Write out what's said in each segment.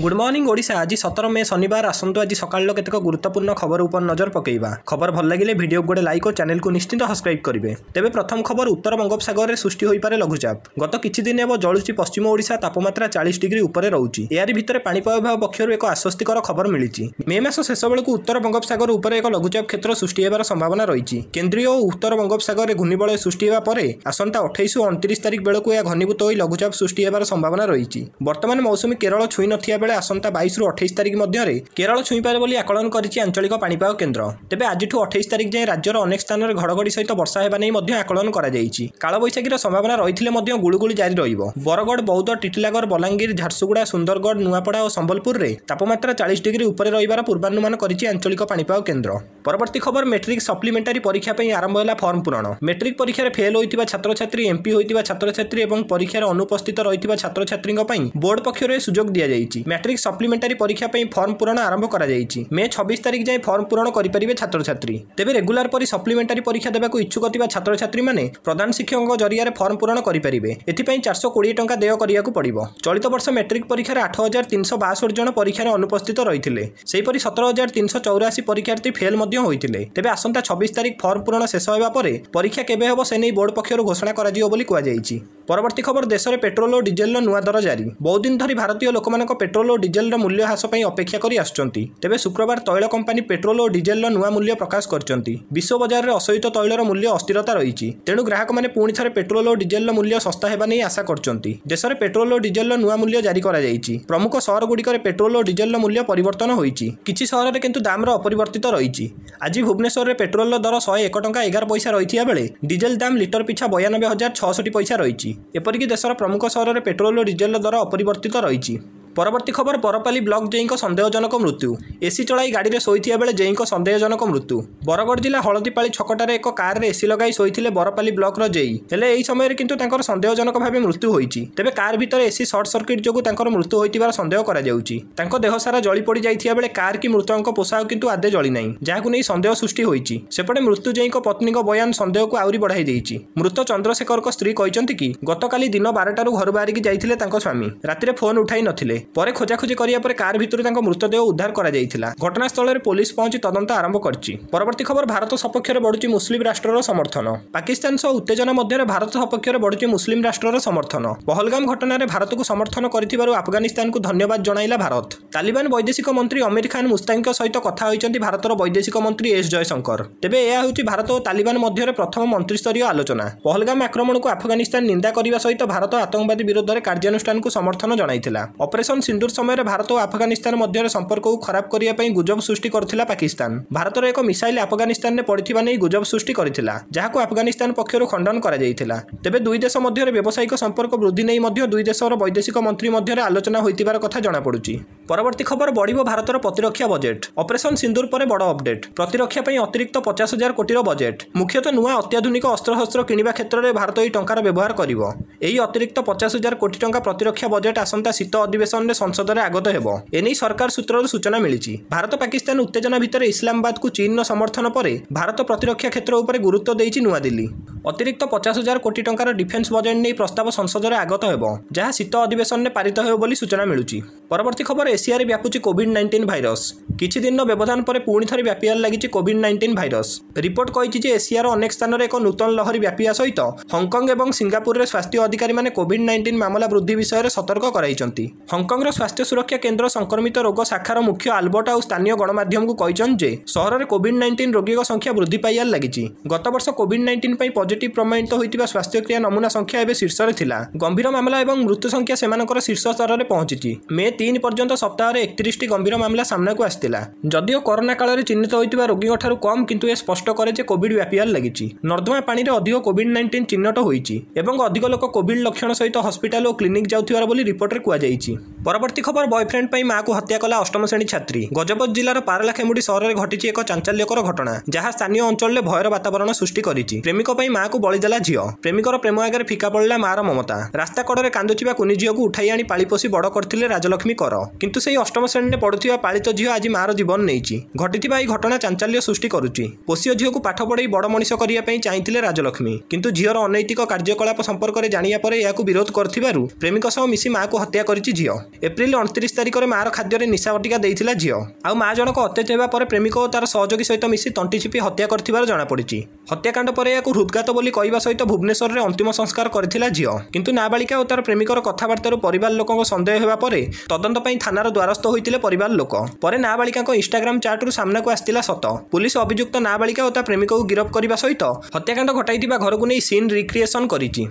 Good morning Odisha. आज 17 मे शनिवार आसतु आज सकाळ केतक गुरुत्वपूर्ण खबर उपर नजर पकेइबा। खबर भल लगे भिडियो गोटे लाइक और चैनल को निश्चित सब्सक्राइब करेंगे। तेज प्रथम खबर उत्तर बंगोपसागर में सृष्टि हो पारे लघुचाप। गत किछि दिन एवं जलुची पश्चिम ओडिशा तापमात्रा 40 डिग्री उपर रहुछि। यारि भितर पाणीपाग विभाग पक्षर एक आश्वस्तिकर खबर मिली। मे मास शेष बेलू उत्तर बंगोपसागर उपर एक लघुचाप क्षेत्र सृष्टि होबार संभावना रही। केन्द्रीय और उत्तर बंगोपसागर में घूर्णिबलय सृष्टि होगा पर आसंता 28 और 29 तारिख बेलू यह घनीभूत हो लघुचाप सृष्टि होबार संभावना रही। वर्तमान मौसुमी केरल छुई नथिया बेले आसंता 22 ରୁ 28 तारिख मध्य केरल छुईपारे बोली आकलन करिछि आंचलिक पाणीपाग केन्द्र। तेबे आज 28 तारिख जाए राज्यर अनेक स्थान में घड़घड़ी सहित वर्षा हेबा नै मध्य आकलन करा जायछि। कालबैशाखीर संभावना रहिथिले मध्य गुळुगुळी जारी रहिबो। बरगढ़, बौद्ध, टिटिलागढ़, बलांगीर, झारसुगुड़ा, सुंदरगढ़, नुआपड़ा और संबलपुर में तापमात्रा 40 डिग्री उपर रहिबार पूर्वानुमान करिछि आंचलिक पाणीपाग केन्द्र। परवर्ती खबर मैट्रिक सप्लीमेंटारी परीक्षा पई आरंभ होला फॉर्म पूरण। मैट्रिक परीक्षा फेल होइतिबा छात्र छात्री, एमपी होइतिबा छात्र छात्री और परीक्षार अनुपस्थित रहितिबा छात्र छात्रींक पई बोर्ड पक्षर सुजोग दिया जायछि। मैट्रिक सप्लीमेंटारी परीक्षा पई फॉर्म पूरण आरंभ करा जायछि। मे 26 तारिख जाए फॉर्म पूरण करि परिबे छात्र छात्री। तेबे रेगुलर परि सप्लीमेंटारी परीक्षा देबाकू इच्छुक थिबा छात्र छात्री माने प्रधान शिक्षकଙ୍କ जरिया फॉर्म पूरण करि परिबे। एथिपई 420 टंका देय करियाकू पड़िबो। चलित वर्ष मैट्रिक परीक्षा 8362 जन परीक्षार अनुपस्थित रहिथिले। सेहिपरि 17384 परीक्षार्थी फेल मध्य होइथिले। तेबे आसंता 26 तारिख फॉर्म पूरण शेष होबा परे परीक्षा केबे होबो से नै बोर्ड पक्षरु घोषणा करा जियो बोली कुआ जायछि। परवर्ती खबर देश में पेट्रोल और डीजेल नुआ दर जारी। बहुत दिन धरी भारतीय लोक पेट्रोल और डीजेल मूल्य ह्रास पर अपेक्षा करी आसुचंती। तेबे शुक्रवार तैल कंपानी पेट्रोल और डीजेल नुआ मूल्य प्रकाश करचंती। विश्व बजार में अशोधित तैलर मूल्य अस्थिरता रही। तेणु ग्राहक मैंने पुणी थे पेट्रोल और डीजेल मूल्य सस्ता होगा नहीं आशा करचंती। देश में पेट्रोल और डीजेल नुआ मूल्य जारी करा जायछि। प्रमुख सहर गुड़िक पेट्रोल और डीजेल मूल्य परिवर्तन होइछि। किछि सहर में किंतु दाम अपरिवर्तित रही। आज भुवनेश्वर में पेट्रोल दर 101 टंका 11 पैसा रही बेले डीजेल दाम लिटर पिछा 92,066 पैसा रही। एपरिक देशर प्रमुख सहर में पेट्रोल और डीजेल दर अपरिवर्तित रही। परवर्ती खबर बरपाली ब्लॉक जेईक सन्देहजनक मृत्यु। एसी चलाई गाड़ी में शोइथिया बेले जेईक सन्देहजनक मृत्यु। बरगढ़ जिला हलदीपाली छकटारे एक कार रे एसी लगाई शोइथिले बरपाली ब्लॉक रो जेई। हेले एही समय किंतु तांकर सन्देहजनक भावे मृत्यु होईछि। तेबे कार भितर एसी शॉर्ट सर्किट जोगु तांकर मृत्यु होइतिबार सन्देह करा जाउछि। तांको देह सारा जळी पड़ी जाइथिया बेले कार की मृतकଙ୍କ पोशाक किंतु आदे जळी नाही, जाहाकु नै सन्देह सृष्टि होईछि। सेपटे मृत्यु जेईक पत्नीक बयान सन्देह को आउरी बढ़ाई देइछि। मृत चंद्रशेखरक स्त्री कहिसंति कि गतकाली दिन 12 टारु घर बाहरिकी जाइथिले तांको स्वामी। रातिरे फोन उठाई नथिले। परे खोजाखोजी पर कार भितर मृतदेह उद्धार करा जायथिला। घटनास्थल में पुलिस पहुंची तदंत आरंभ करछि। परवर्ती खबर भारत सपक्षर बढ़ुछि मुस्लिम राष्ट्रर समर्थन। पाकिस्तान सह उत्तेजना मध्य भारत सपक्षर बढ़ुछि मुस्लिम राष्ट्रर समर्थन। पहलगाम घटना भारत को समर्थन करिथिबारु अफगानिस्तान को धन्यवाद जणाइला भारत। तालिबान वैदेशिक मंत्री अमीर खान मुस्ताकिंक सहित कथा होइछन्ति भारतर वैदेशिक मंत्री एस जयशंकर। तेबे यह होछि भारत और तालिबान मध्य प्रथम मंत्रिस्तरीय आलोचना। पहलगाम आक्रमण को अफगानिस्तान निंदा करने सहित भारत आतंकवादी विरोध में कार्यानुष्ठान को समर्थन जणाइथिला। ऑपरेशन सिंदूर समय भारत और अफगानिस्तान मध्य संपर्क को खराब करने गुजब सृष्टि करथिला पाकिस्तान। भारतर एक मिसाइल अफगानिस्तान में पड़िथिबा नै गुजब सृष्टि करथिला, जहाको अफगानिस्तान पक्षरु खंडन करा जायथिला। तेबे दुई देश मध्य व्यावसायिक संपर्क वृद्धि नै मध्य दुई देशर वैदेशिक मंत्री मध्य आलोचना होइतिबार कथा जणा पड़ुछि। परवर्ती खबर बढ़िबो भारतर प्रतिरक्षा बजेट। ऑपरेशन सिंदूर पर बड़ अपडेट। प्रतिरक्षा पई अतिरिक्त 50,000 कोटीर बजेट। मुख्यतः नुआ अत्याधुनिक अस्त्रशस्त्र किनिबा क्षेत्र में भारत एही टंकार व्यवहार करिवो। एही अतिरिक्त 50,000 कोटी टंका प्रतिरक्षा बजेट आसंता शीत अधिवेशन में संसद में आगत हेबो। एने सरकार सूत्र सूचना मिली। भारत पाकिस्तान उत्तेजना भितर इस्लामाबाद को चीन समर्थन पर भारत प्रतिरक्षा क्षेत्र उपर गुरुत्व देइछि नुआ दिल्ली। अतिरिक्त 50,000 कोटी टंकार डिफेन्स बजेट नहीं प्रस्ताव संसद में आगत हेबो, जहाँ शीत अधिवेशन में पारित हेबो बोली सूचना मिलुछि। परवर्ती खबर एशिया रे व्यापुछि कोविड-19 भाइरस। किछि दिन व्यवधान पर पुणी थरे व्यापिबार लागिछि कोविड-19 भाइरस। रिपोर्ट कहिछि जे एशियार अनेक स्थान में एक नूतन लहरी व्यापिया सहित हांगकांग और सिंगापुर में स्वास्थ्य अधिकारी माने कोविड-19 मामला वृद्धि विषय सतर्क कराइछन्ति। हांगकांग स्वास्थ्य सुरक्षा केन्द्र संक्रमित रोग शाखार मुख्य आल्बर्ट और स्थानीय गणमाध्यम को कहते सहर में कोविड-19 रोगी संख्या वृद्धि पाइबार लगी। गत वर्ष कोविड-19 पॉजिटिव प्रमाणित होता स्वास्थ्यक्रिया नमूना संख्या एवं शीर्ष में थिला। गंभीर मामला और मृत्यु संख्या सेमानकर शीर्ष स्तर में पहुंची। मे 3 पर्यंत सप्ताह 31 गंभीर मामला सामना को आसला। जदिओ कोरोना काल में चिन्हित होता रोगी कम, किंतु यह स्पष्ट करे जे कोविड व्यापिबार लगी। नर्दमा पानी में अधिक कोविड-19 चिन्हट होइछि एवं अधिक लोक कोविड लक्षण सहित हस्पिटाल और क्लिनिक जाउथिबार बोली रिपोर्ट रे कुआଯାଇଛି। परवर्ती खबर बॉयफ्रेंड पई मां को हत्या कला अष्टम श्रेणी छात्री। गजपत जिलार पारलाखेमुडी सहर में घटी एक चांचल्यकर घटना, जहाँ स्थानीय अंचल में भयर वातावरण सृष्टि करिछि। प्रेमिक पई ମାଆକୁ ବଳିଦେଲା ଝିଅ। ପ୍ରେମିକର ପ୍ରେମ ଆଗରେ ଫିକା ପଡ଼ିଲା ମାଆର ମମତା। ରାସ୍ତା କଡ଼ରେ କାନ୍ଦୁଥିବା କୁନି ଝିଅକୁ ଉଠାଇ ଆଣି ପାଳି ପୋଷି ବଡ଼ କରିଥିଲେ ରାଜଲକ୍ଷ୍ମୀ କର। କିନ୍ତୁ ସେହି ଅଷ୍ଟମ ଶ୍ରେଣୀରେ ପଢ଼ୁଥିବା ପାଳିତ ଝିଅ ଆଜି ମାଆର ଜୀବନ ନେଇଛି। ଘଟିଥିବା ଏହି ଘଟଣା ଚାଞ୍ଚଲ୍ୟ ସୃଷ୍ଟି କରୁଛି। ପୋଷିୟ ଝିଅକୁ ପାଠ ପଢ଼ାଇ ବଡ଼ ମଣିଷ କରିବା ପାଇଁ ଚାହିଁଥିଲେ ରାଜଲକ୍ଷ୍ମୀ। କିନ୍ତୁ ଝିଅର ଅନୈତିକ କାର୍ଯ୍ୟକଳାପ ସମ୍ପର୍କରେ ଜାଣିବା ପରେ ଏହାକୁ ବିରୋଧ କରିଥିବାରୁ ପ୍ରେମିକ ସହ ମିଶି ମାଆକୁ ହତ୍ୟା କରିଛି ଝିଅ। ଏପ୍ରିଲ 29 ତାରିଖରେ ମାଆର ଖାଦ୍ୟରେ ନିଶା ବଟିକା ଦେଇଥିଲା ଝିଅ। ଆଉ ମାଆ ଜଣକ ଅତ୍ୟାଚାର ହେବା ପରେ ପ୍ରେମିକ ଓ ତାର ସହଯୋଗୀ ସହିତ ମିଶି ତଣ୍ଟି ଚିପି ହତ୍ୟା କରିଥିବାର ଜଣାପଡ଼ିଛି। ହତ୍ୟାକାଣ୍ଡ ପରେ ଏହାକୁ ହୃଦଘାତ ବୋଲି କହିବା ସହିତ ଭୁବନେଶ୍ୱରରେ ଅନ୍ତିମ ସଂସ୍କାର କରିଥିଲା ଝିଅ। କିନ୍ତୁ ନାବାଳିକା ଓ ତାର ପ୍ରେମିକର କଥାବାର୍ତ୍ତାରୁ ପରିବାର ଲୋକଙ୍କ ସନ୍ଦେହ ହେବା ପରେ ତଦନ୍ତ ପାଇଁ ଥାନାର ଦ୍ୱାରସ୍ଥ ହୋଇଥିଲେ ପରିବାର ଲୋକ। ପରେ ନାବାଳିକାଙ୍କ ଇନଷ୍ଟାଗ୍ରାମ ଚାଟରୁ ସାମ୍ନାକୁ ଆସିଥିଲା ସତ। ପୁଲିସ ଅଭିଯୁକ୍ତ ନାବାଳିକା ଓ ତା ପ୍ରେମିକକୁ ଗିରଫ କରିବା ସହିତ ହତ୍ୟାକାଣ୍ଡ ଘଟାଇଥିବା ଘରକୁ ନେଇ ସିନ୍ ରିକ୍ରିଏସନ୍ କରିଛି।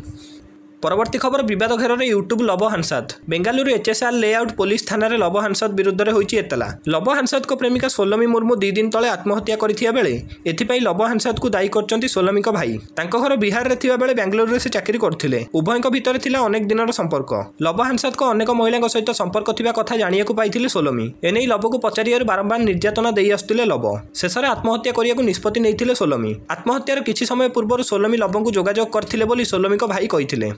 ପରବର୍ତ୍ତୀ ଖବର ବିବାଦ ଘେରରେ YouTube Lab Hansda. Bengaluru HSR layout police ଥାନାରେ ଲବ ହାନ୍ସାଦ ବିରୁଦ୍ଧରେ ହୋଇଛି ଏତଲା। ଲବ ହାନ୍ସାଦଙ୍କ ପ୍ରେମିକା ସୋଲମୀ ମୁର୍ମୁ 2 ଦିନ ତଳେ ଆତ୍ମହତ୍ୟା କରିଥିବା ବେଳେ ଏଥିପାଇଁ ଲବ ହାନ୍ସାଦଙ୍କୁ ଦାୟୀ କରିଛନ୍ତି ସୋଲମୀଙ୍କ ଭାଇ। ତାଙ୍କ ଘର ବିହାରରେ ଥିବା ବେଳେ ବେଙ୍ଗାଲୁରୁରେ ସେ ଚାକିରି କରୁଥିଲେ। ଉଭୟଙ୍କ ଭିତରେ ଥିଲା ଅନେକ ଦିନର ସମ୍ପର୍କ। ଲବ ହାନ୍ସାଦଙ୍କ ଅନେକ ମହିଳାଙ୍କ ସହିତ ସମ୍ପର୍କ ଥିବା କଥା ଜାଣିବାକୁ ପାଇଥିଲେ ସୋଲମୀ। ଏନେଇ ଲବକୁ ପଚାରିବାରୁ ବାରମ୍ବାର ନିର୍ଯାତନା ଦେଇ ଆସୁଥିଲେ ଲବ। ଶେଷରେ ଆତ୍ମହତ୍ୟା କରିବାକୁ ନିଷ୍ପତ୍ତି ନେଇଥିଲେ ସୋଲମୀ। ଆତ୍ମହତ୍ୟାର କିଛି ସମୟ ପୂର୍ବରୁ ସୋଲମୀ ଲବଙ୍କୁ ଯୋଗାଯୋଗ କରିଥିଲେ ବୋଲି ସୋଲମୀଙ୍କ ଭାଇ କହିଥିଲେ।